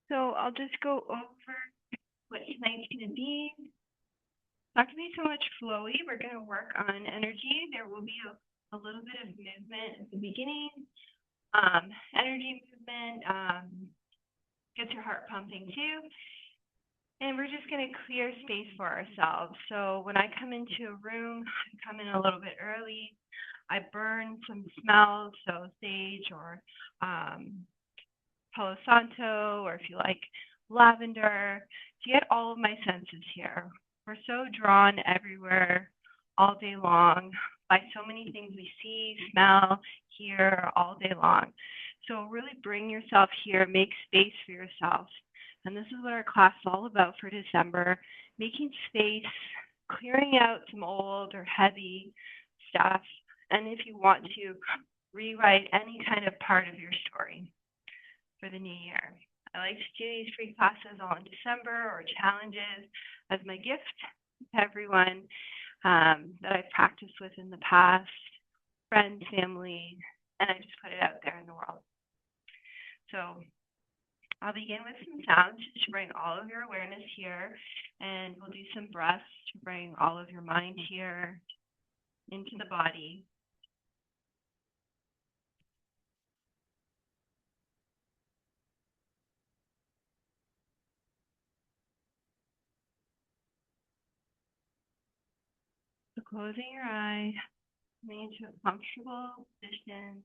So I'll just go over what tonight's going to be. Not going to be so much flowy. We're going to work on energy. There will be a little bit of movement at the beginning. Energy movement gets your heart pumping too. And we're just going to clear space for ourselves. So when I come into a room, I come in a little bit early. I burn some smells, so sage or Palo Santo, or if you like lavender, to get all of my senses here. We're so drawn everywhere all day long by so many things we see, smell, hear all day long. So really bring yourself here, make space for yourself. And this is what our class is all about for December, making space, clearing out some old or heavy stuff, and if you want to, rewrite any kind of part of your story for the new year. I like to do these free classes all in December or challenges as my gift to everyone that I've practiced with in the past, friends, family, and I just put it out there in the world. So I'll begin with some sounds to bring all of your awareness here, and we'll do some breaths to bring all of your mind here into the body. So closing your eye, coming into a comfortable position,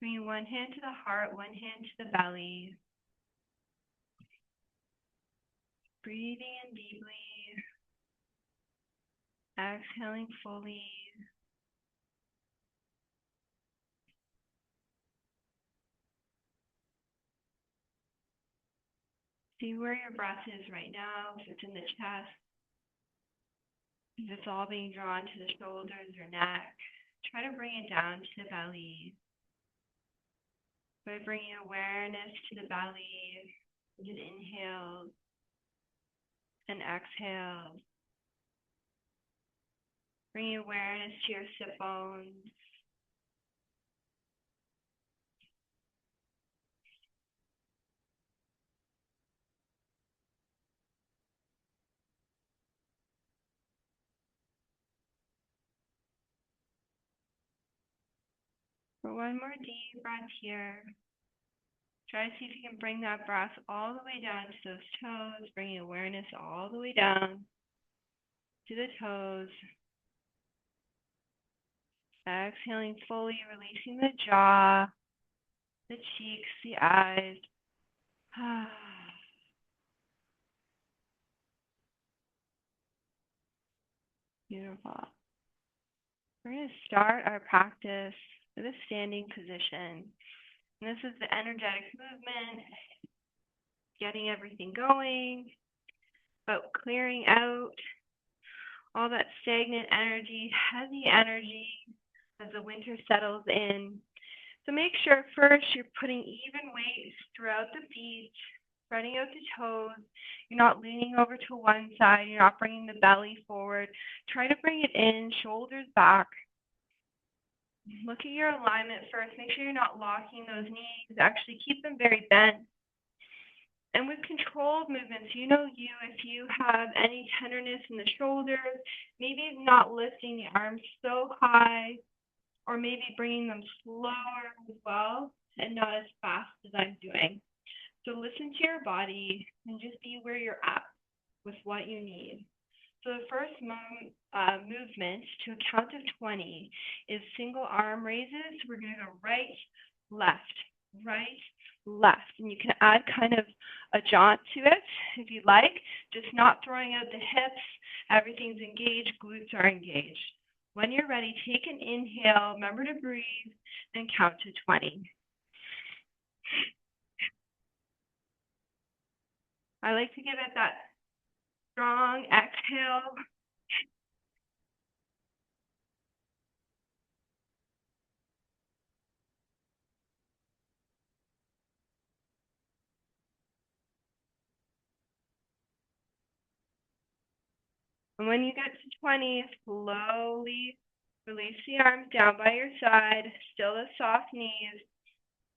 bringing one hand to the heart, one hand to the belly. Breathing in deeply, exhaling fully. See where your breath is right now, if it's in the chest, if it's all being drawn to the shoulders or neck. Try to bring it down to the belly. By bringing awareness to the belly, just inhale and exhale. Bringing awareness to your sit bones. For one more deep breath here. Try to see if you can bring that breath all the way down to those toes, bringing awareness all the way down to the toes. Exhaling fully, releasing the jaw, the cheeks, the eyes. Beautiful. We're going to start our practice with a standing position. And this is the energetic movement, getting everything going, but clearing out all that stagnant energy, heavy energy as the winter settles in. So make sure first you're putting even weight throughout the feet, spreading out the toes. You're not leaning over to one side. You're not bringing the belly forward. Try to bring it in, shoulders back. Look at your alignment first. Make sure you're not locking those knees. Actually keep them very bent. And with controlled movements, you know if you have any tenderness in the shoulders, maybe not lifting the arms so high, or maybe bringing them slower as well and not as fast as I'm doing. So listen to your body and just be where you're at with what you need. So the first movement to a count of 20 is single arm raises. We're going to go right, left, and you can add kind of a jaunt to it if you like, just not throwing out the hips. Everything's engaged, glutes are engaged. When you're ready, take an inhale, remember to breathe, and count to 20. I like to give it that strong exhale. And when you get to 20, slowly Release the arms down by your side. Still the soft knees.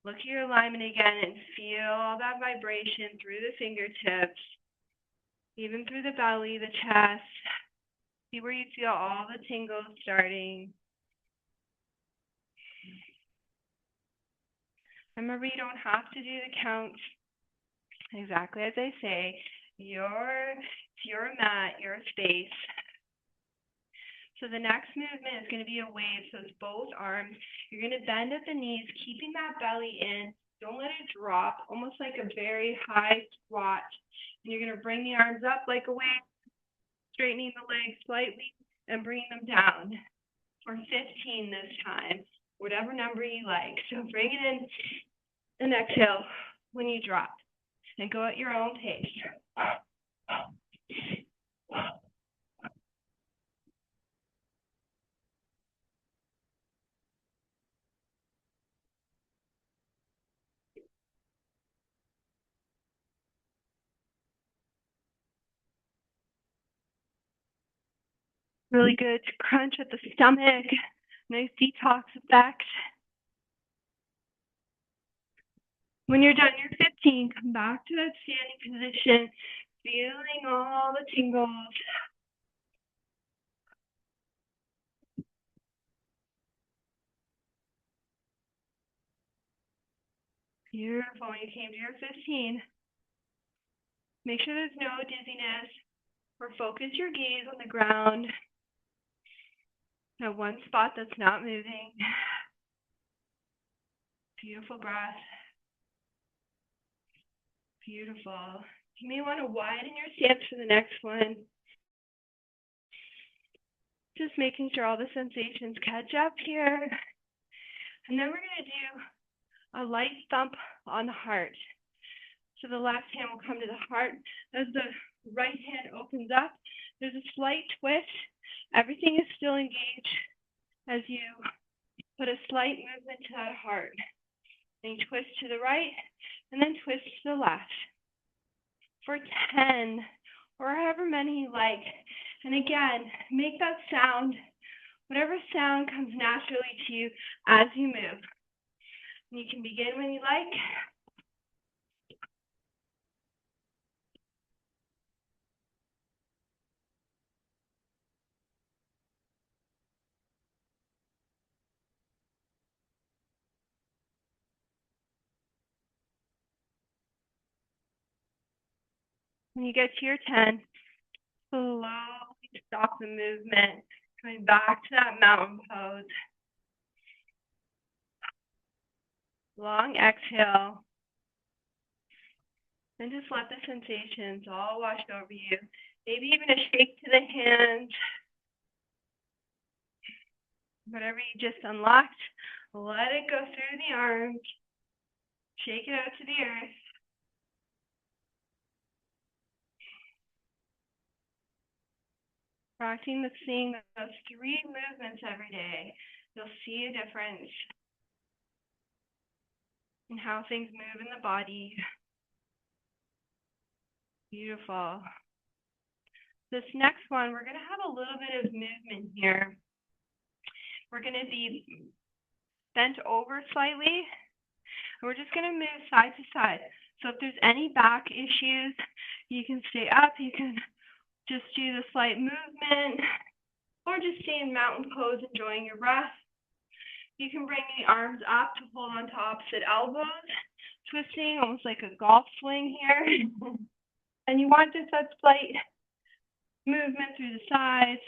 Look at your alignment again and feel all that vibration through the fingertips, even through the belly, the chest. See where you feel all the tingles starting. Remember, you don't have to do the counts exactly as I say. It's your mat, your space. So the next movement is going to be a wave. So it's both arms. You're going to bend at the knees, keeping that belly in. Don't let it drop, almost like a very high squat. And you're going to bring the arms up like a wave, straightening the legs slightly and bringing them down for 15 this time, whatever number you like. So bring it in and exhale when you drop. And go at your own pace. Really good crunch at the stomach. Nice detox effect. When you're done, you're 15. Come back to that standing position, feeling all the tingles. Beautiful. When you came to your 15, make sure there's no dizziness or focus your gaze on the ground. Now, one spot that's not moving. Beautiful breath. Beautiful. You may want to widen your stance for the next one. Just making sure all the sensations catch up here. And then we're going to do a light thump on the heart. So the left hand will come to the heart. As the right hand opens up, there's a slight twist. Everything is still engaged as you put a slight movement to that heart. Then you twist to the right, and then twist to the left. For 10, or however many you like. And again, make that sound, whatever sound comes naturally to you as you move. And you can begin when you like. When you get to your 10, slowly stop the movement, coming back to that mountain pose. Long exhale. And just let the sensations all wash over you. Maybe even a shake to the hands. Whatever you just unlocked, let it go through the arms. Shake it out to the earth. Practicing those 3 movements every day, you'll see a difference in how things move in the body. Beautiful. This next one, we're going to have a little bit of movement here. We're going to be bent over slightly. We're just going to move side to side. So if there's any back issues, you can stay up. You can just do the slight movement, or just stay in mountain pose, enjoying your breath. You can bring the arms up to hold on to opposite elbows, twisting almost like a golf swing here. And you want just that slight movement through the sides.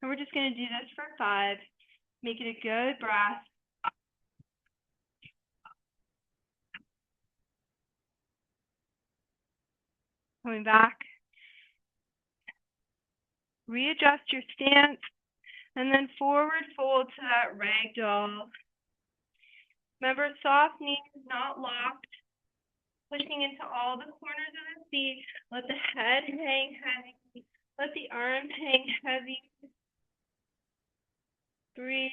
And we're just going to do this for 5. Make it a good breath. Coming back. Readjust your stance, and then forward fold to that ragdoll. Remember, soft knees, not locked. Pushing into all the corners of the feet. Let the head hang heavy. Let the arms hang heavy. Breathe.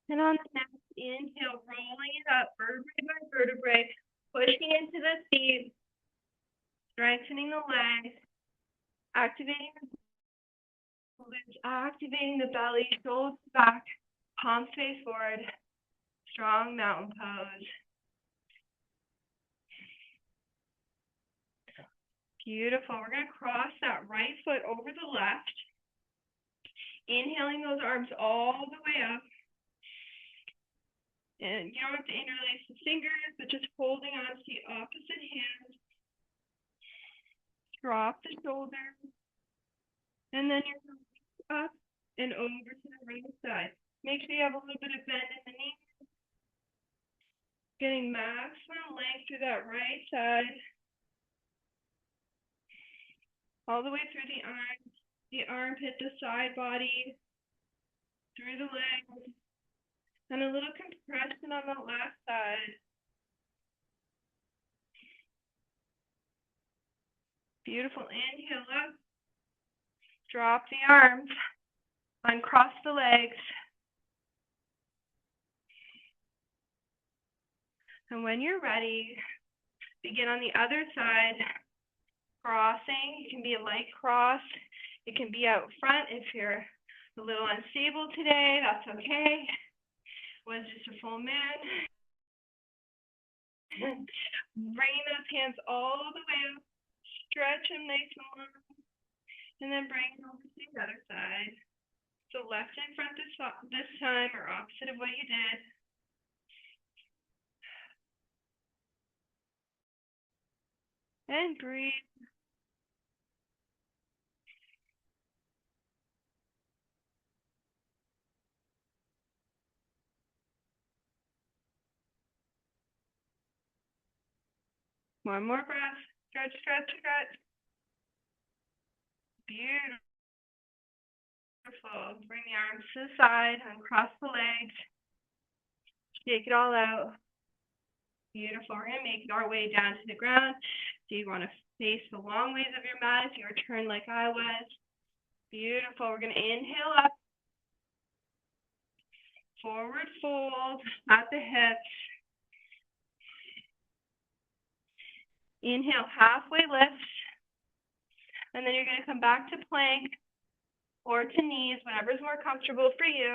And on the next inhale, rolling it up, vertebrae by vertebrae, pushing into the feet, strengthening the legs, activating the glutes, activating the belly, shoulders back, palms face forward, strong mountain pose. Beautiful. We're going to cross that right foot over the left. Inhaling those arms all the way up. And you don't have to interlace the fingers, but just holding on to the opposite hand. Drop the shoulders. And then you're going to reach up and over to the right side. Make sure you have a little bit of bend in the knees. Getting maximum length through that right side. All the way through the armpit, the side body, through the legs, and a little compression on the left side. Beautiful. Inhale up. Drop the arms. Uncross the legs. And when you're ready, begin on the other side. Crossing. It can be a light cross. It can be out front if you're a little unstable today. That's okay. It was just a full moon. Bringing those hands all the way up. Stretch them nice and long. And then bring it over to the other side. So left in front this time, or opposite of what you did. And breathe. One more breath. Stretch, stretch, stretch. Beautiful. Bring the arms to the side, uncross the legs. Shake it all out. Beautiful. We're going to make our way down to the ground. So you want to face the long ways of your mat if you were turned like I was. Beautiful. We're going to inhale up. Forward fold at the hips. Inhale, halfway lift. And then you're going to come back to plank or to knees, whatever's more comfortable for you.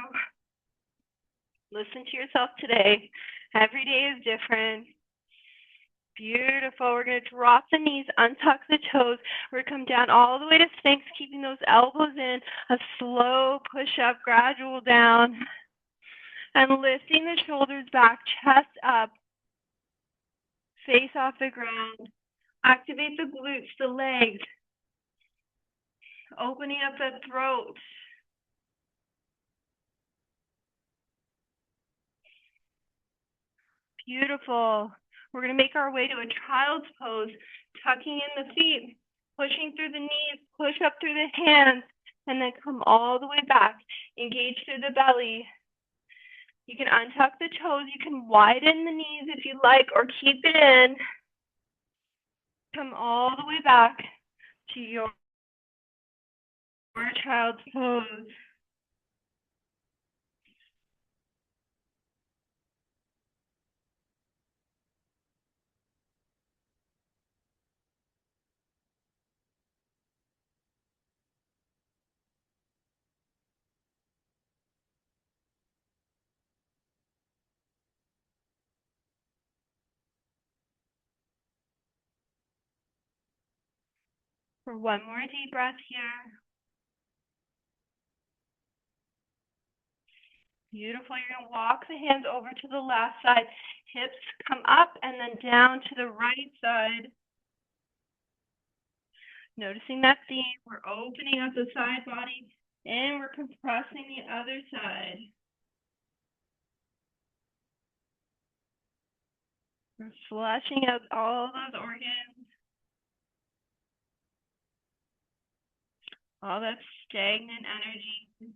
Listen to yourself today. Every day is different. Beautiful. We're going to drop the knees, untuck the toes. We're going to come down all the way to Sphinx, keeping those elbows in. A slow push up, gradual down. And lifting the shoulders back, chest up. Face off the ground. Activate the glutes, the legs. Opening up the throat. Beautiful. We're going to make our way to a child's pose, tucking in the feet, pushing through the knees, push up through the hands, and then come all the way back. Engage through the belly. You can untuck the toes. You can widen the knees if you like, or keep it in. Come all the way back to your child's pose. For one more deep breath here. Beautiful. You're going to walk the hands over to the left side. Hips come up and then down to the right side. Noticing that theme, we're opening up the side body and we're compressing the other side. We're flushing out all those organs, all that stagnant energy.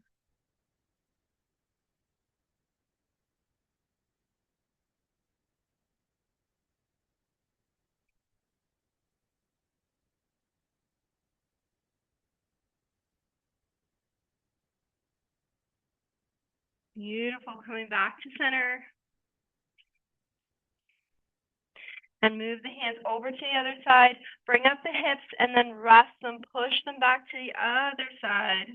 Beautiful. Coming back to center. And move the hands over to the other side. Bring up the hips and then rest them. Push them back to the other side.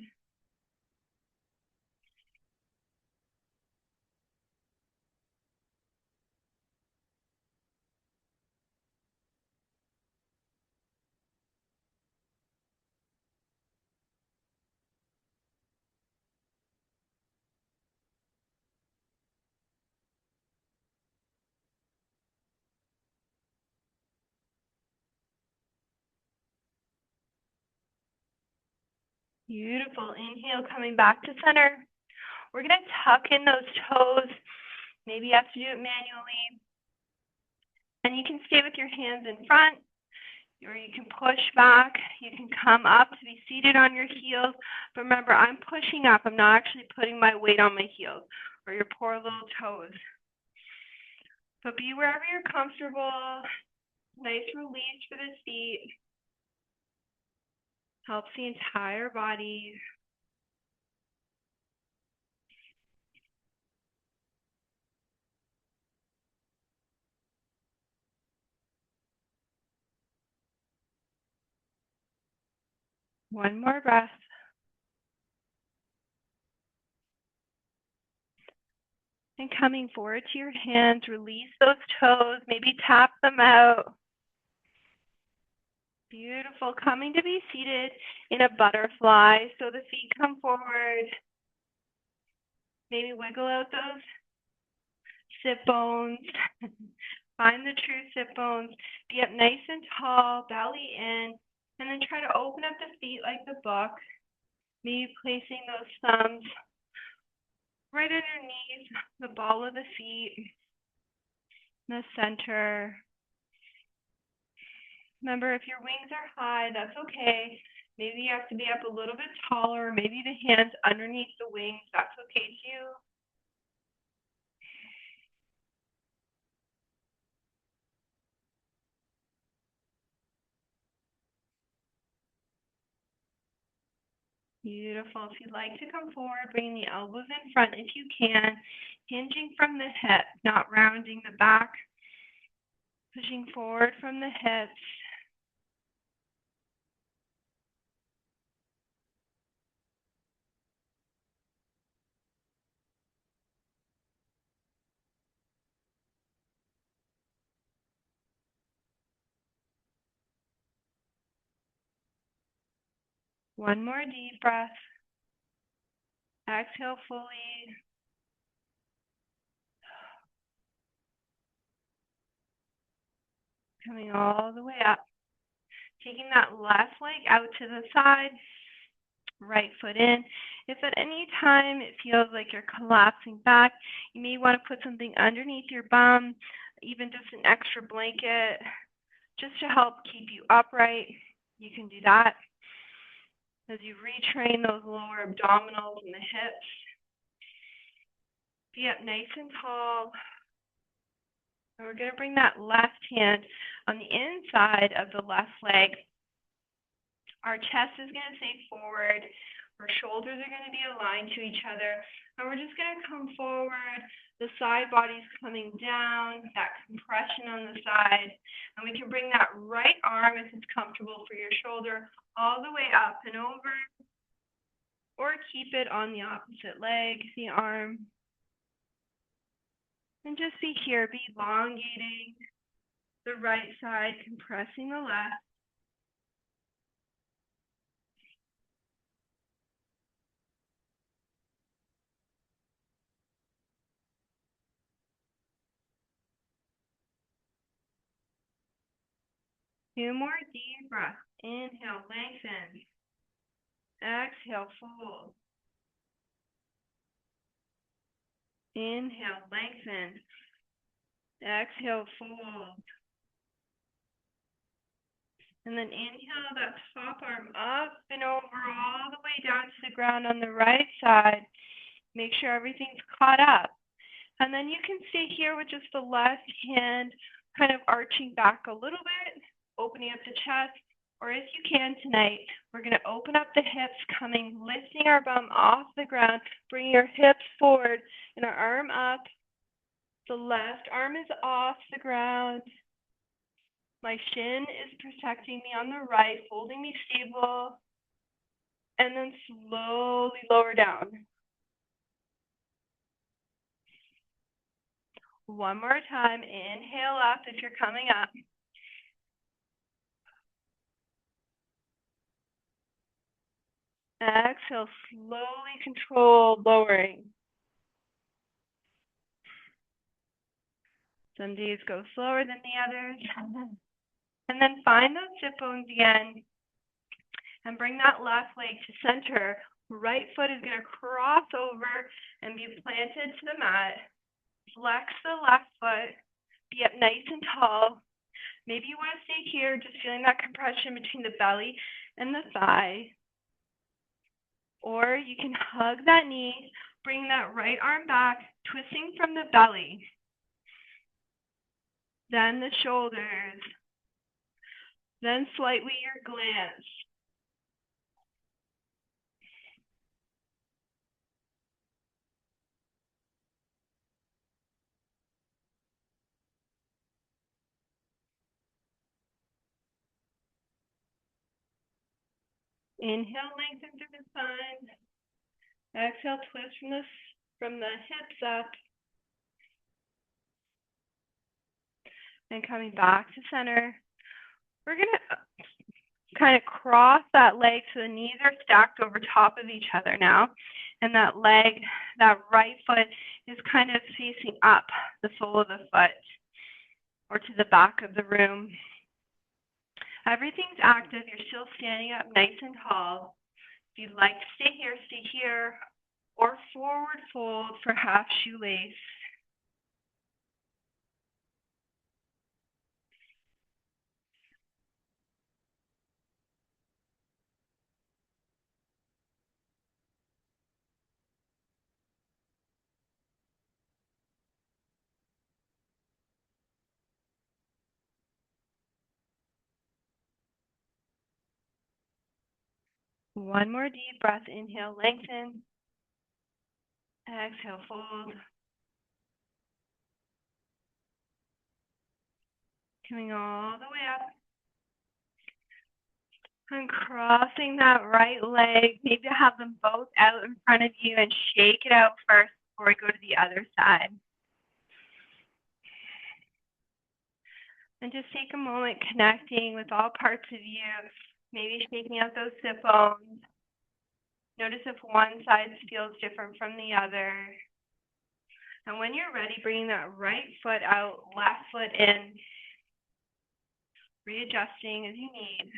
Beautiful. Inhale, coming back to center. We're going to tuck in those toes. Maybe you have to do it manually. And you can stay with your hands in front, or you can push back. You can come up to be seated on your heels. But remember, I'm pushing up. I'm not actually putting my weight on my heels or your poor little toes. So be wherever you're comfortable. Nice release for the feet. Helps the entire body. One more breath. And coming forward to your hands, release those toes, maybe tap them out. Beautiful. Coming to be seated in a butterfly. So the feet come forward. Maybe wiggle out those sit bones. Find the true sit bones. Be up nice and tall, belly in. And then try to open up the feet like the book. Maybe placing those thumbs right underneath the ball of the feet, in the center. Remember, if your wings are high, that's okay. Maybe you have to be up a little bit taller. Maybe the hands underneath the wings, that's okay too. Beautiful. If you'd like to come forward, bring the elbows in front if you can, hinging from the hip, not rounding the back, pushing forward from the hips. One more deep breath. Exhale fully. Coming all the way up. Taking that left leg out to the side, right foot in. If at any time it feels like you're collapsing back, you may want to put something underneath your bum, even just an extra blanket, just to help keep you upright. You can do that as you retrain those lower abdominals and the hips. Be up nice and tall. And we're going to bring that left hand on the inside of the left leg. Our chest is going to stay forward. Our shoulders are going to be aligned to each other. And we're just going to come forward. The side body's coming down, that compression on the side. And we can bring that right arm, if it's comfortable for your shoulder, all the way up and over. Or keep it on the opposite leg, the arm. And just be here, be elongating the right side, compressing the left. Two more deep breaths. Inhale, lengthen. Exhale, fold. Inhale, lengthen. Exhale, fold. And then inhale that top arm up and over all the way down to the ground on the right side. Make sure everything's caught up. And then you can stay here with just the left hand kind of arching back a little bit, opening up the chest. Or if you can tonight, we're going to open up the hips, lifting our bum off the ground, bringing our hips forward and our arm up. The left arm is off the ground. My shin is protecting me on the right, holding me stable. And then slowly lower down. One more time. Inhale up if you're coming up. Exhale, slowly control lowering. Some days go slower than the others. And then find those sit bones again. And bring that left leg to center. Right foot is going to cross over and be planted to the mat. Flex the left foot. Be up nice and tall. Maybe you want to stay here, just feeling that compression between the belly and the thigh. Or you can hug that knee, bring that right arm back, twisting from the belly. Then the shoulders. Then slightly your glutes. Inhale, lengthen through the spine. Exhale, twist from the hips up. And coming back to center. We're going to kind of cross that leg so the knees are stacked over top of each other now. And that right foot is kind of facing up, the sole of the foot, or to the back of the room. Everything's active. You're still standing up nice and tall. If you'd like to stay here, or forward fold for half shoelace. One more deep breath. Inhale, lengthen. Exhale, fold. Coming all the way up. And crossing that right leg. Maybe have them both out in front of you and shake it out first before we go to the other side. And just take a moment connecting with all parts of you. Maybe shaking out those sit bones. Notice if one side feels different from the other. And when you're ready, bringing that right foot out, left foot in. Readjusting as you need.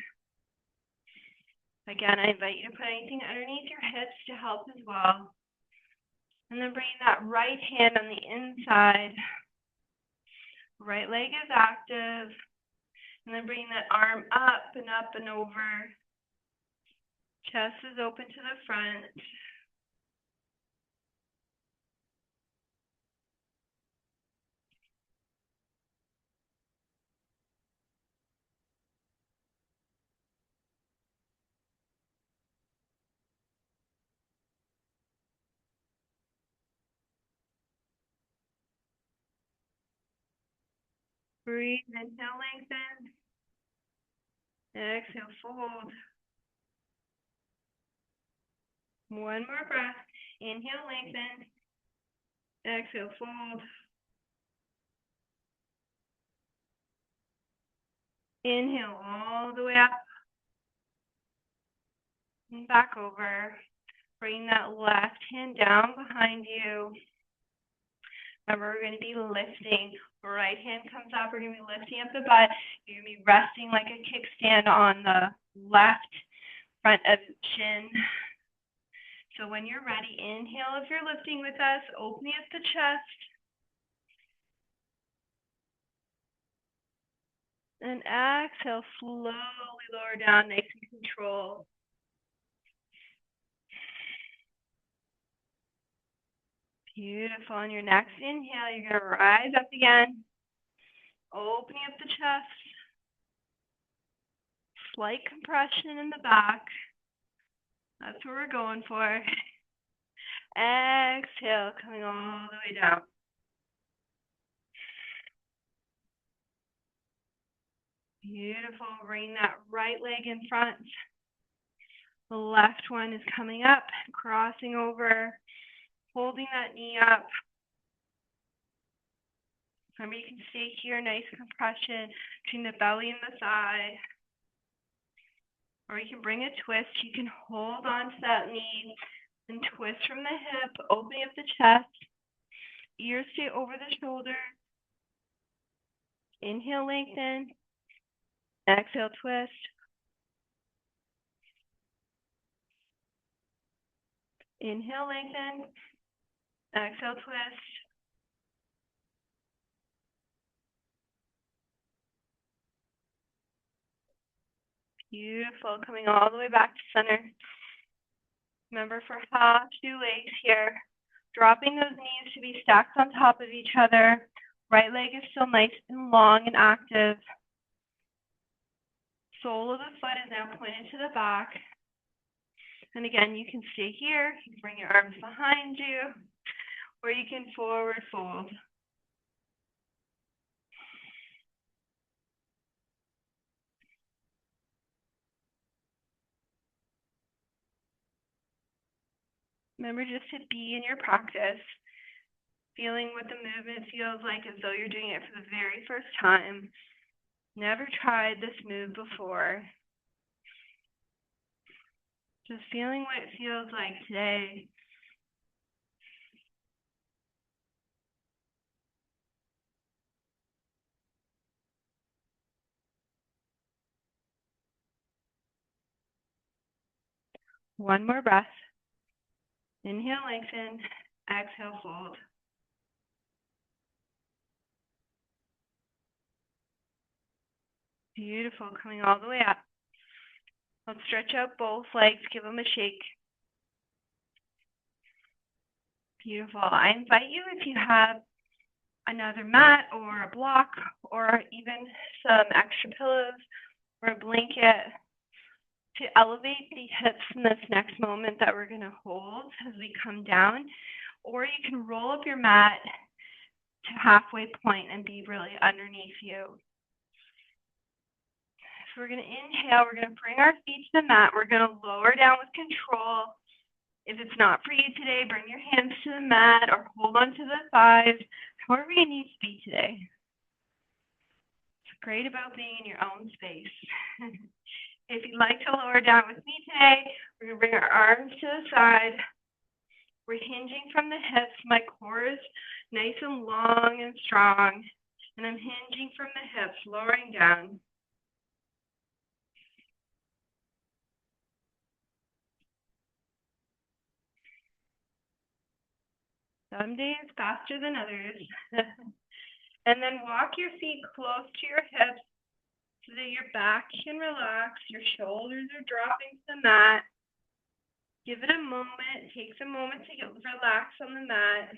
Again, I invite you to put anything underneath your hips to help as well. And then bringing that right hand on the inside. Right leg is active. And then bringing that arm up and over. Chest is open to the front. Breathe, inhale, lengthen. Exhale, fold. One more breath. Inhale, lengthen. Exhale, fold. Inhale all the way up. And back over. Bring that left hand down behind you. Remember, we're going to be lifting. Right hand comes up. We're going to be lifting up the butt. You're going to be resting like a kickstand on the left front of the chin. So when you're ready, inhale if you're lifting with us, opening up the chest. And exhale, slowly lower down, nice and controlled. Beautiful. On your next inhale, you're going to rise up again, opening up the chest. Slight compression in the back. That's what we're going for. Exhale, coming all the way down. Beautiful. Bring that right leg in front. The left one is coming up, crossing over, holding that knee up. Remember, you can stay here, nice compression between the belly and the thigh. Or you can bring a twist. You can hold on to that knee and twist from the hip, opening up the chest. Ears stay over the shoulder. Inhale, lengthen. Exhale, twist. Inhale, lengthen. Exhale, twist. Beautiful. Coming all the way back to center. Remember, for half, do legs here. Dropping those knees to be stacked on top of each other. Right leg is still nice and long and active. Sole of the foot is now pointed to the back. And again, you can stay here. You can bring your arms behind you, or you can forward fold. Remember just to be in your practice, feeling what the movement feels like as though you're doing it for the very first time. Never tried this move before. Just feeling what it feels like today. One more breath. Inhale, lengthen. Exhale, fold. Beautiful. Coming all the way up. Let's stretch out both legs. Give them a shake. Beautiful. I invite you, if you have another mat or a block or even some extra pillows or a blanket, to elevate the hips in this next moment that we're going to hold as we come down. Or you can roll up your mat to halfway point and be really underneath you. So we're going to inhale. We're going to bring our feet to the mat. We're going to lower down with control. If it's not for you today, bring your hands to the mat or hold on to the thighs, however you need to be today. It's great about being in your own space. If you'd like to lower down with me today, we're going to bring our arms to the side. We're hinging from the hips. My core is nice and long and strong. And I'm hinging from the hips, lowering down. Some days faster than others. And then walk your feet close to your hips so that your back can relax. Your shoulders are dropping to the mat. Give it a moment. It takes a moment to relax on the mat.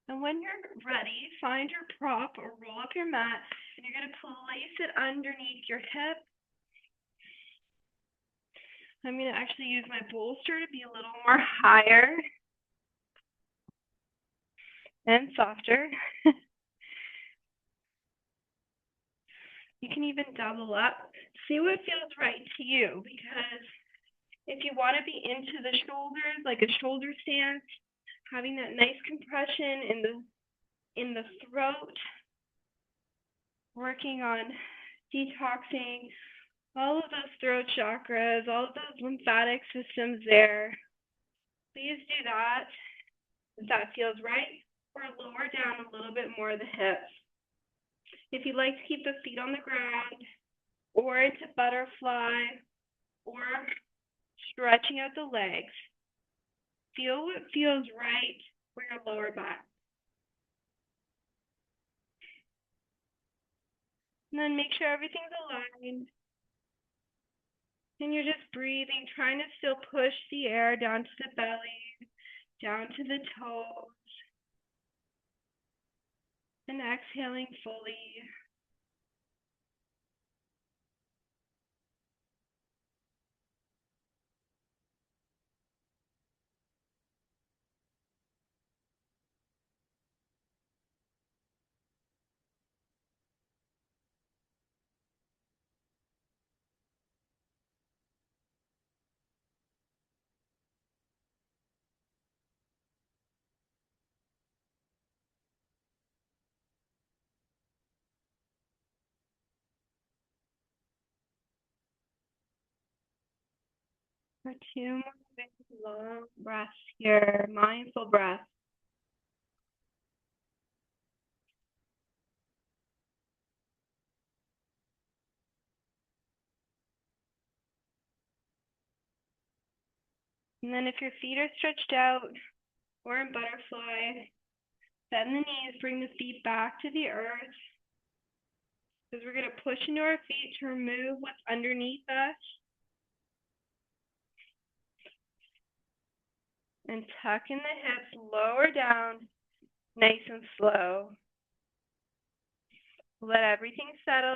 And when you're ready, find your prop or roll up your mat, and you're going to place it underneath your hip. I'm going to actually use my bolster to be a little more higher and softer. You can even double up. See what feels right to you, because if you want to be into the shoulders, like a shoulder stance, having that nice compression in the throat, working on detoxing all of those throat chakras, all of those lymphatic systems there. Please do that if that feels right, or lower down a little bit more the hips. If you'd like to keep the feet on the ground, or into butterfly, or stretching out the legs, feel what feels right for your lower back. And then make sure everything's aligned. And you're just breathing, trying to still push the air down to the belly, down to the toes. And exhaling fully. For 2 more big long breaths here, mindful breath. And then if your feet are stretched out or in butterfly, bend the knees, bring the feet back to the earth. Because we're going to push into our feet to remove what's underneath us. And tuck in the hips, lower down, nice and slow. Let everything settle.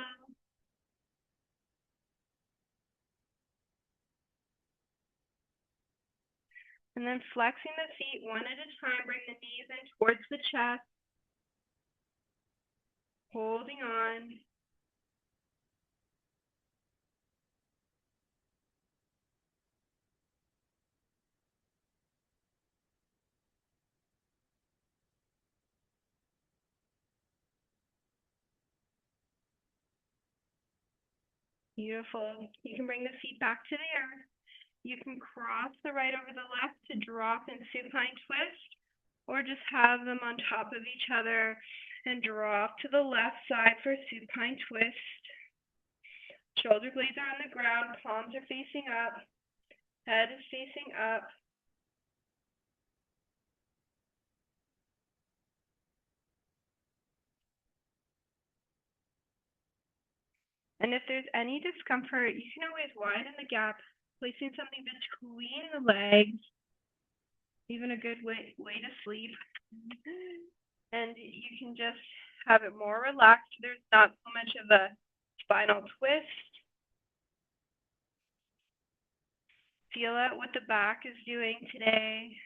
And then flexing the feet one at a time, bring the knees in towards the chest. Holding on. Beautiful. You can bring the feet back to the earth. You can cross the right over the left to drop in supine twist, or just have them on top of each other and drop to the left side for supine twist. Shoulder blades are on the ground, palms are facing up, head is facing up. And if there's any discomfort, you can always widen the gap, placing something between the legs, even a good way to sleep. And you can just have it more relaxed. There's not so much of a spinal twist. Feel out what the back is doing today.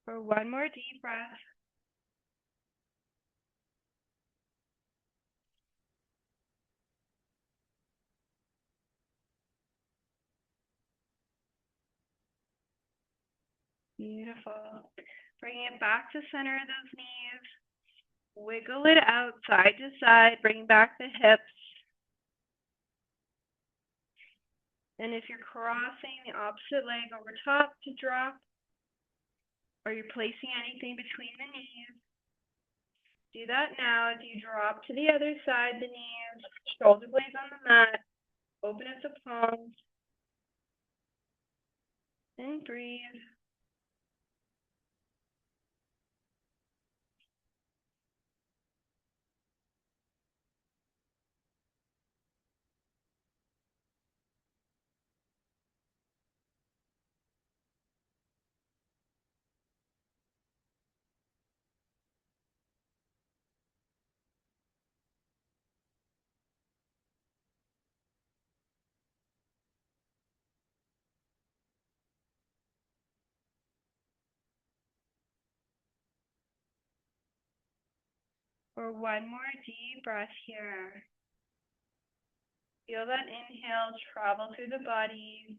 For one more deep breath. Beautiful. Bring it back to center of those knees. Wiggle it out side to side. Bring back the hips. And if you're crossing the opposite leg over top to drop, or you're placing anything between the knees, do that now as you drop to the other side, the knees, shoulder blades on the mat, open up the palms, and breathe. For one more deep breath here. Feel that inhale travel through the body.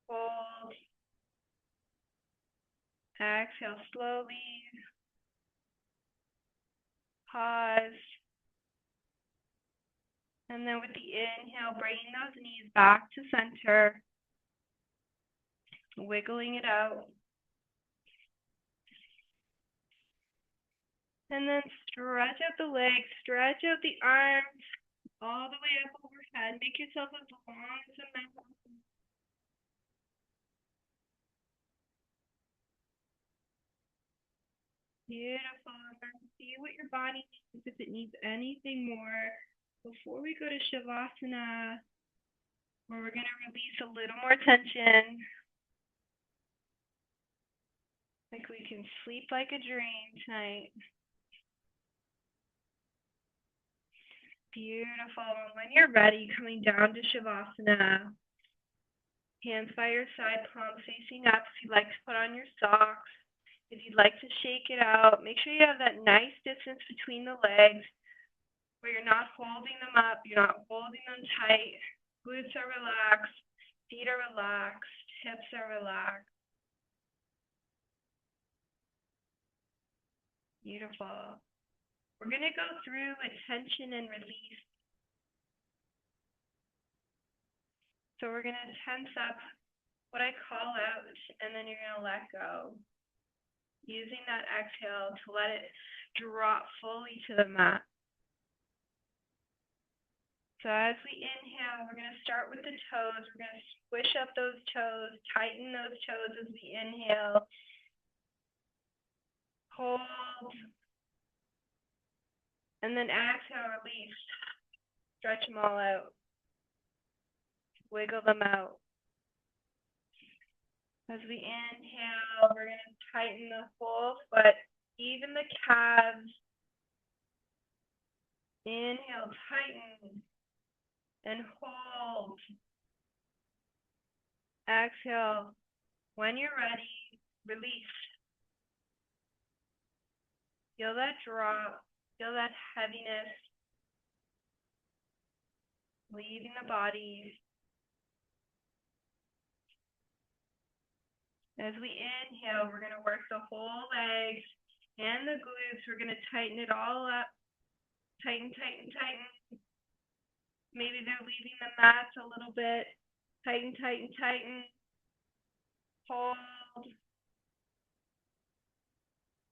Hold. Exhale slowly. Pause. And then with the inhale, bringing those knees back to center. Wiggling it out. And then stretch out the legs, stretch out the arms, all the way up overhead. Make yourself as long as a mountain. Beautiful. See what your body needs, if it needs anything more. Before we go to Shavasana, where we're going to release a little more tension. Like we can sleep like a dream tonight. Beautiful. When you're ready, coming down to Shavasana. Hands by your side, palms facing up. If you'd like to put on your socks, if you'd like to shake it out, make sure you have that nice distance between the legs where you're not holding them up, you're not holding them tight. Glutes are relaxed, feet are relaxed, hips are relaxed. Beautiful. We're going to go through attention and release. So we're going to tense up what I call out, and then you're going to let go. Using that exhale to let it drop fully to the mat. So as we inhale, we're going to start with the toes. We're going to squish up those toes, tighten those toes as we inhale. Hold. And then exhale, release. Stretch them all out. Wiggle them out. As we inhale, we're going to tighten the whole foot, even the calves. Inhale, tighten, and hold. Exhale. When you're ready, release. Feel that drop. Feel that heaviness leaving the body. As we inhale, we're going to work the whole legs and the glutes. We're going to tighten it all up. Tighten, tighten, tighten. Maybe they're leaving the mats a little bit. Tighten, tighten, tighten. Hold.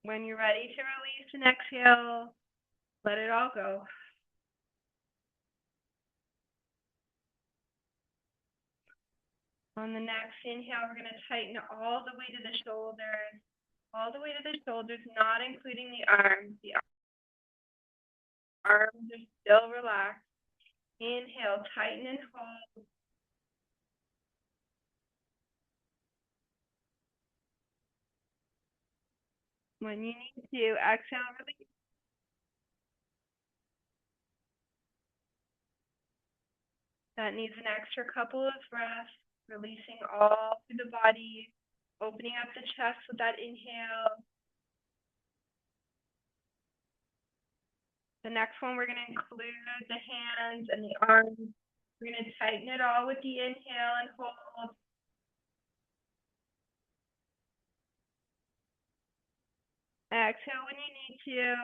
When you're ready to release and exhale, let it all go. On the next inhale, we're going to tighten all the way to the shoulders. All the way to the shoulders, not including the arms. The arms are still relaxed. Inhale, tighten and hold. When you need to, exhale, release. That needs an extra couple of breaths, releasing all through the body, opening up the chest with that inhale. The next one, we're going to include the hands and the arms. We're going to tighten it all with the inhale and hold. Exhale when you need to.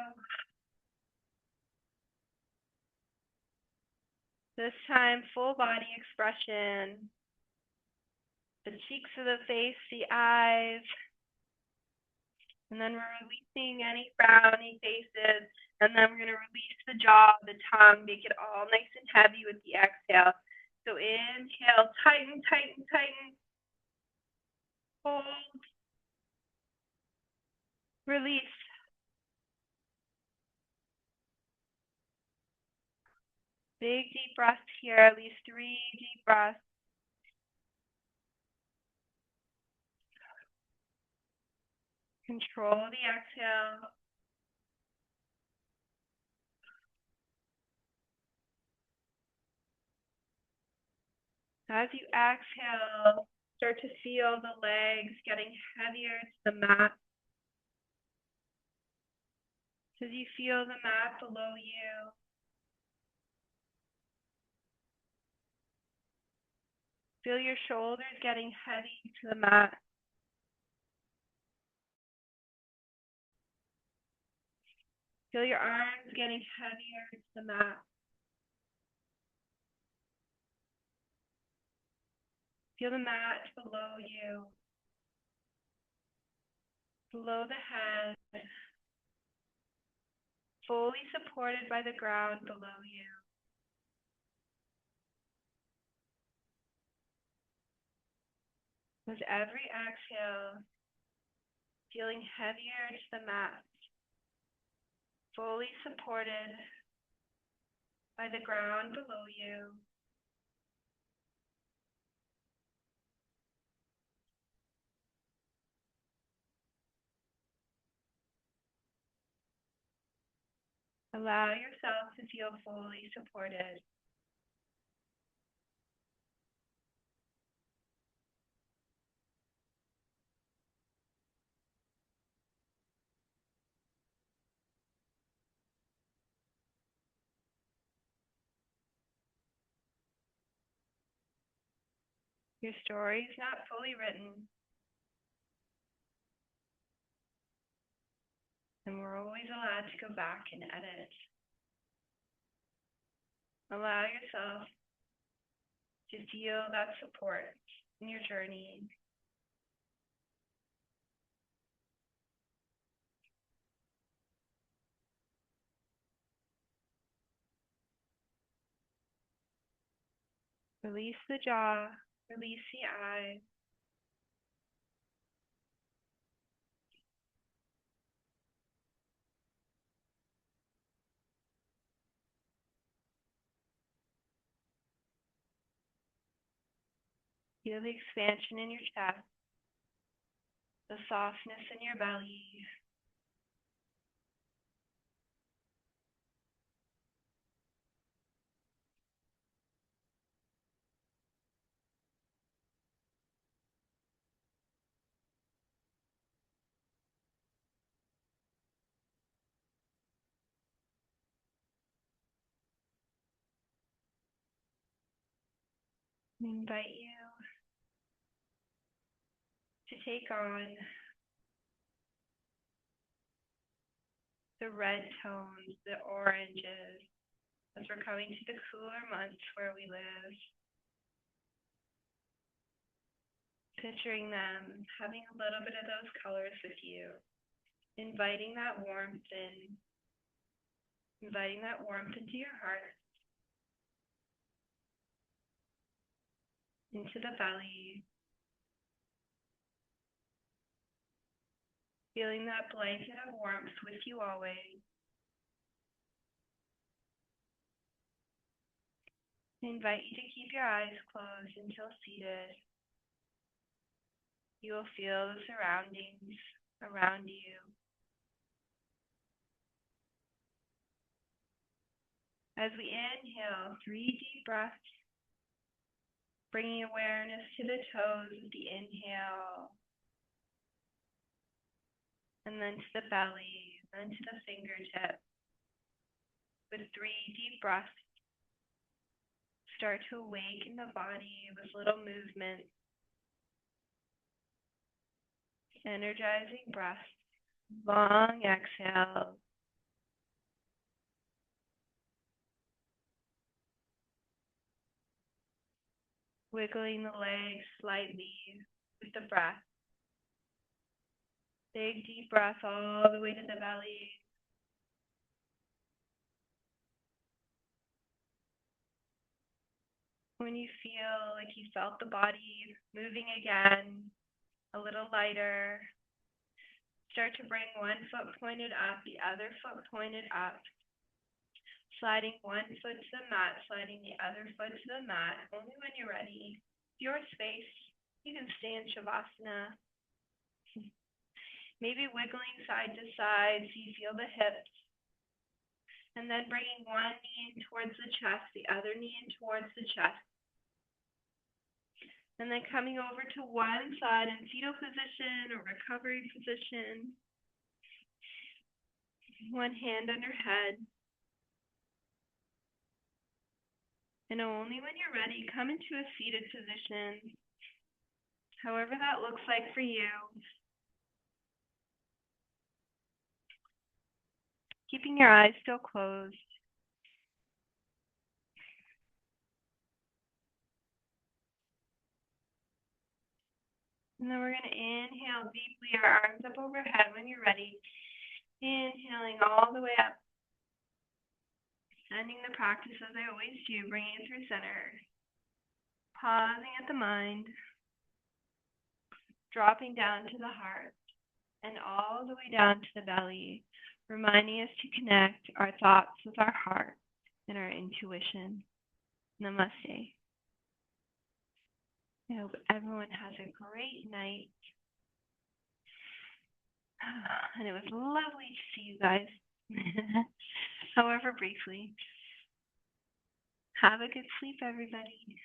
This time, full body expression. The cheeks of the face, the eyes. And then we're releasing any frowny faces. And then we're going to release the jaw, the tongue, make it all nice and heavy with the exhale. So inhale, tighten, tighten, tighten. Hold. Release. Big deep breaths here, at least 3 deep breaths. Control the exhale. As you exhale, start to feel the legs getting heavier to the mat. As you feel the mat below you. Feel your shoulders getting heavy to the mat. Feel your arms getting heavier to the mat. Feel the mat below you, below the head, fully supported by the ground below you. With every exhale, feeling heavier to the mat. fully supported by the ground below you. Allow yourself to feel fully supported. Your story is not fully written, and we're always allowed to go back and edit. Allow yourself to feel that support in your journey. Release the jaw, release the eyes. Feel the expansion in your chest, the softness in your belly. I invite you to take on the red tones, the oranges, as we're coming to the cooler months where we live. Picturing them, having a little bit of those colors with you, inviting that warmth in, inviting that warmth into your heart, into the belly, feeling that blanket of warmth with you always. I invite you to keep your eyes closed until seated. You will feel the surroundings around you. As we inhale, 3 deep breaths, bringing awareness to the toes with the inhale, and then to the belly, then to the fingertips. With 3 deep breaths, start to awaken the body with little movement, energizing breaths, long exhale. Wiggling the legs slightly with the breath. Big deep breath all the way to the belly. When you feel like you felt the body moving again, a little lighter, start to bring one foot pointed up, the other foot pointed up. Sliding one foot to the mat, sliding the other foot to the mat. Only when you're ready. Your space. You can stay in Shavasana. Maybe wiggling side to side so you feel the hips. And then bringing one knee in towards the chest, the other knee in towards the chest. And then coming over to one side in fetal position or recovery position. One hand under head. And only when you're ready, come into a seated position, however that looks like for you. Keeping your eyes still closed. And then we're going to inhale deeply, our arms up overhead when you're ready. Inhaling all the way up. Ending the practice as I always do, bringing it through center. Pausing at the mind. Dropping down to the heart. And all the way down to the belly. reminding us to connect our thoughts with our heart and our intuition. Namaste. I hope everyone has a great night. And it was lovely to see you guys, however briefly. Have a good sleep, everybody.